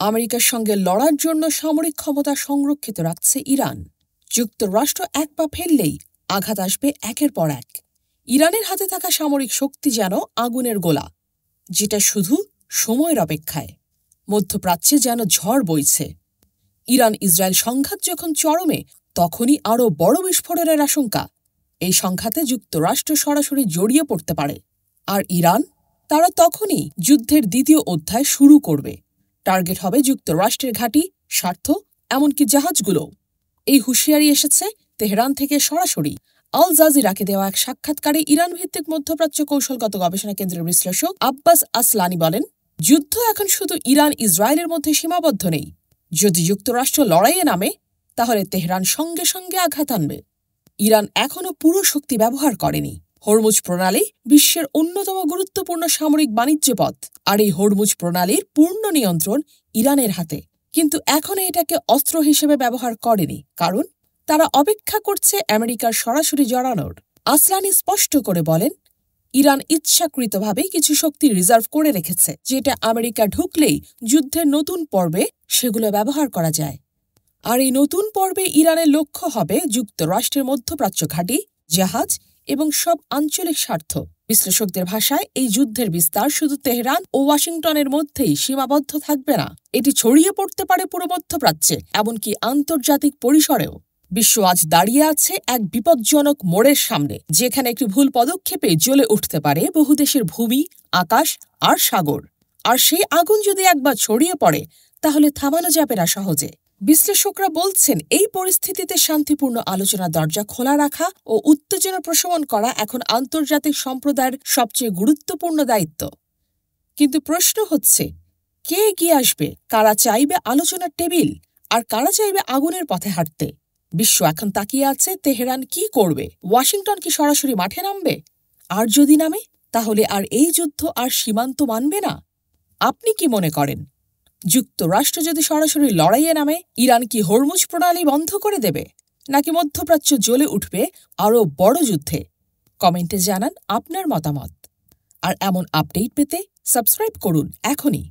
আমেরিকার সঙ্গে লড়ার জন্য সামরিক ক্ষমতা সংরক্ষিত রাখছে ইরান। যুক্তরাষ্ট্র এক পা ফেললেই আঘাত আসবে একের পর এক। ইরানের হাতে থাকা সামরিক শক্তি যেন আগুনের গোলা, যেটা শুধু সময়ের অপেক্ষায়। মধ্যপ্রাচ্যে যেন ঝড় বইছে। ইরান ইসরায়েল সংঘাত যখন চরমে, তখনই আরও বড় বিস্ফোরণের আশঙ্কা। এই সংঘাতে যুক্তরাষ্ট্র সরাসরি জড়িয়ে পড়তে পারে। আর ইরান, তারা তখনই যুদ্ধের দ্বিতীয় অধ্যায় শুরু করবে। টার্গেট হবে যুক্তরাষ্ট্রের ঘাঁটি, স্বার্থ, এমনকি জাহাজগুলো। এই হুঁশিয়ারি এসেছে তেহরান থেকে সরাসরি। আল জাজিরাকে দেওয়া এক সাক্ষাৎকারে ইরান ভিত্তিক মধ্যপ্রাচ্য কৌশলগত গবেষণা কেন্দ্রের বিশ্লেষক আব্বাস আসলানি বলেন, যুদ্ধ এখন শুধু ইরান ইসরায়েলের মধ্যে সীমাবদ্ধ নেই। যদি যুক্তরাষ্ট্র লড়াইয়ে নামে, তাহলে তেহরান সঙ্গে সঙ্গে আঘাত আনবে। ইরান এখনও পুরো শক্তি ব্যবহার করেনি। হরমুজ প্রণালী বিশ্বের অন্যতম গুরুত্বপূর্ণ সামরিক বাণিজ্য পথ, আর এই হরমুজ প্রণালীর পূর্ণ নিয়ন্ত্রণ ইরানের হাতে। কিন্তু এখনও এটাকে অস্ত্র হিসেবে ব্যবহার করেনি, কারণ তারা অপেক্ষা করছে আমেরিকার সরাসরি জড়ানোর। আসলানি স্পষ্ট করে বলেন, ইরান ইচ্ছাকৃতভাবে কিছু শক্তি রিজার্ভ করে রেখেছে, যেটা আমেরিকা ঢুকলেই যুদ্ধের নতুন পর্বে সেগুলো ব্যবহার করা যায়। আর এই নতুন পর্বে ইরানের লক্ষ্য হবে যুক্তরাষ্ট্রের মধ্যপ্রাচ্য ঘাঁটি, জাহাজ এবং সব আঞ্চলিক স্বার্থ। বিশ্লেষকদের ভাষায় এই যুদ্ধের বিস্তার শুধু তেহরান ও ওয়াশিংটনের মধ্যেই সীমাবদ্ধ থাকবে না, এটি ছড়িয়ে পড়তে পারে পুরো মধ্যপ্রাচ্যে, এমনকি আন্তর্জাতিক পরিসরেও। বিশ্ব আজ দাঁড়িয়ে আছে এক বিপজ্জনক মোড়ের সামনে, যেখানে একটি ভুল পদক্ষেপে জ্বলে উঠতে পারে বহু দেশের ভূমি, আকাশ আর সাগর। আর সেই আগুন যদি একবার ছড়িয়ে পড়ে, তাহলে থামানো যাবে না সহজে। বিশ্লেষকরা বলছেন, এই পরিস্থিতিতে শান্তিপূর্ণ আলোচনার দরজা খোলা রাখা ও উত্তেজনা প্রশমন করা এখন আন্তর্জাতিক সম্প্রদায়ের সবচেয়ে গুরুত্বপূর্ণ দায়িত্ব। কিন্তু প্রশ্ন হচ্ছে, কে এগিয়ে আসবে? কারা চাইবে আলোচনার টেবিল, আর কারা চাইবে আগুনের পথে হাঁটতে? বিশ্ব এখন তাকিয়ে আছে তেহরান কি করবে। ওয়াশিংটন কি সরাসরি মাঠে নামবে? আর যদি নামে, তাহলে আর এই যুদ্ধ আর সীমান্ত মানবে না। আপনি কি মনে করেন? যুক্তরাষ্ট্র যদি সরাসরি লড়াইয়ে নামে, ইরান কি হরমুজ প্রণালী বন্ধ করে দেবে, নাকি মধ্যপ্রাচ্য জ্বলে উঠবে আরও বড় যুদ্ধে? কমেন্টে জানান আপনার মতামত। আর এমন আপডেট পেতে সাবস্ক্রাইব করুন এখনই।